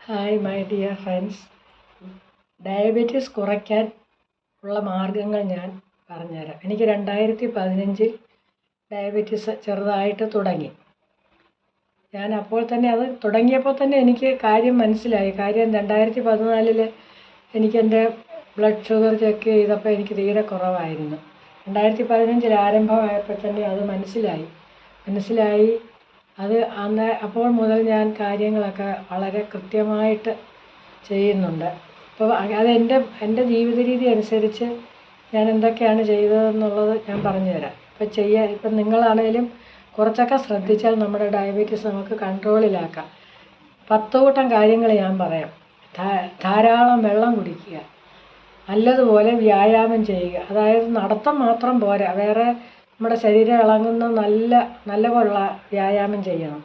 Hi my dear friends, diabetes കുറയ്ക്കാൻ ഉള്ള മാർഗങ്ങൾ ഞാൻ പറഞ്ഞുതരാം. എനിക്ക് 2015 ഡയബറ്റീസ് ചെറുതായിട്ട് തുടങ്ങി. ഞാൻ അപ്പോൾ തന്നെ അത് തുടങ്ങിയപ്പോൾ തന്നെ എനിക്ക് കാര്യം മനസ്സിലായി. കാര്യം 2014 എനിക്കെൻ്റെ ബ്ലഡ് ഷുഗർ ചെക്ക് ചെയ്തപ്പോൾ എനിക്ക് തീരെ കുറവായിരുന്നു. 2015 ആരംഭമായപ്പോൾ തന്നെ അത് മനസ്സിലായി. അപ്പോൾ മുതൽ ഞാൻ കാര്യങ്ങളൊക്കെ വളരെ കൃത്യമായിട്ട് ചെയ്യുന്നുണ്ട്. അപ്പോൾ അത് എൻ്റെ ജീവിത രീതി അനുസരിച്ച് ഞാൻ എന്തൊക്കെയാണ് ചെയ്തതെന്നുള്ളത് ഞാൻ പറഞ്ഞുതരാം. ഇപ്പം നിങ്ങളാണേലും കുറച്ചൊക്കെ ശ്രദ്ധിച്ചാൽ നമ്മുടെ ഡയബറ്റീസ് നമുക്ക് കൺട്രോളിലാക്കാം. 10 കൂട്ടം കാര്യങ്ങൾ ഞാൻ പറയാം. ധാരാളം വെള്ളം കുടിക്കുക, നല്ലതുപോലെ വ്യായാമം ചെയ്യുക. അതായത് നടത്തം മാത്രം പോരാ, വേറെ നമ്മുടെ ശരീരം ഇളകുന്ന നല്ല പോലുള്ള വ്യായാമം ചെയ്യണം.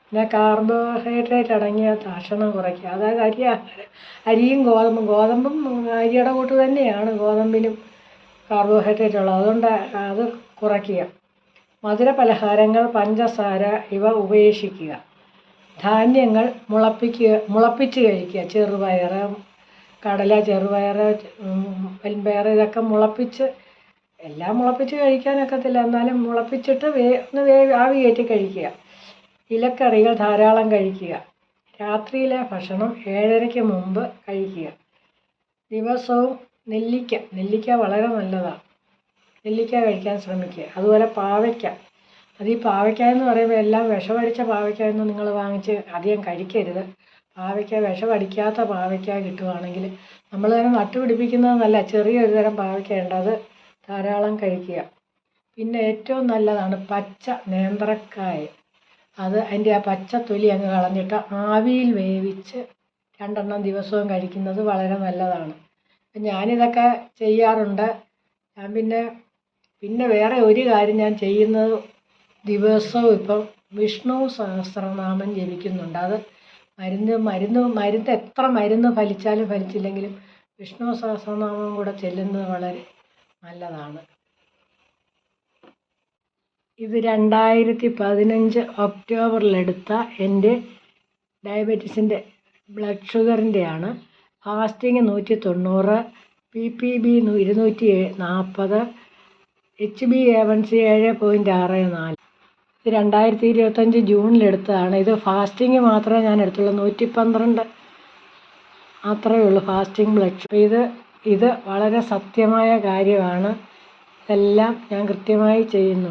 പിന്നെ കാർബോഹൈഡ്രേറ്റ് അടങ്ങിയ ഭക്ഷണം കുറയ്ക്കുക. അതായത് അരിയും ഗോതമ്പും അരിയുടെ കൂട്ട് തന്നെയാണ് ഗോതമ്പിനും കാർബോഹൈഡ്രേറ്റ് ഉള്ളത്. അതുകൊണ്ട് അത് കുറയ്ക്കുക. മധുര പലഹാരങ്ങൾ, പഞ്ചസാര ഇവ ഉപേക്ഷിക്കുക. ധാന്യങ്ങൾ മുളപ്പിച്ച് കഴിക്കുക. ചെറുപയർ, കടല, ചെറുപയർ, വൻപയർ ഇതൊക്കെ എല്ലാം മുളപ്പിച്ച് കഴിക്കാനൊക്കത്തില്ല, എന്നാലും മുളപ്പിച്ചിട്ട് ആവി കയറ്റി കഴിക്കുക. ഇലക്കറികൾ ധാരാളം കഴിക്കുക. രാത്രിയിലെ ഭക്ഷണം 7:30 മുമ്പ് കഴിക്കുക. ദിവസവും നെല്ലിക്ക വളരെ നല്ലതാണ്. നെല്ലിക്ക കഴിക്കാൻ ശ്രമിക്കുക. അതുപോലെ പാവയ്ക്ക. ഈ പാവയ്ക്ക എന്ന് പറയുമ്പോൾ എല്ലാം വിഷമടിച്ച പാവയ്ക്കയൊന്നും നിങ്ങൾ വാങ്ങിച്ച് അധികം കഴിക്കരുത്. പാവയ്ക്ക വിഷമടിക്കാത്ത പാവയ്ക്ക കിട്ടുവാണെങ്കിൽ നമ്മൾ തന്നെ നട്ടുപിടിപ്പിക്കുന്നത് നല്ല ചെറിയൊരു തരം പാവയ്ക്കയുണ്ട്, അത് ധാരാളം കഴിക്കുക. പിന്നെ ഏറ്റവും നല്ലതാണ് പച്ച നേന്ത്രക്കായ. അതിൻ്റെ ആ പച്ച തൊലി അങ്ങ് കളഞ്ഞിട്ട് ആവിയിൽ വേവിച്ച് 2 എണ്ണം ദിവസവും കഴിക്കുന്നത് വളരെ നല്ലതാണ്. ഞാനിതൊക്കെ ചെയ്യാറുണ്ട്. ഞാൻ പിന്നെ വേറെ ഒരു കാര്യം ഞാൻ ചെയ്യുന്നത്, ദിവസവും ഇപ്പം വിഷ്ണു സഹസ്രനാമം ജപിക്കുന്നുണ്ട്. അത് മരുന്ന് എത്ര മരുന്ന് ഫലിച്ചാലും ഫലിച്ചില്ലെങ്കിലും വിഷ്ണു സഹസ്രനാമം കൂടെ ചെല്ലുന്നത് വളരെ നല്ലതാണ്. ഇത് 2015 ഒക്ടോബറിലെടുത്ത എൻ്റെ ഡയബറ്റീസിൻ്റെ ബ്ലഡ് ഷുഗറിൻ്റെയാണ്. Fasting 190, PPB 240, HbA1c 7.64. ഇത് 2025 ജൂണിലെടുത്തതാണ്. ഇത് ഫാസ്റ്റിംഗ് മാത്രമേ ഞാൻ എടുത്തുള്ളൂ. 112 മാത്രമേ ഉള്ളൂ ഫാസ്റ്റിംഗ് ബ്ലഡ് ഷുഗർ. ഇത് വളരെ സത്യമായ കാര്യമാണ്. ഇതെല്ലാം ഞാൻ കൃത്യമായി ചെയ്യുന്നുണ്ട്.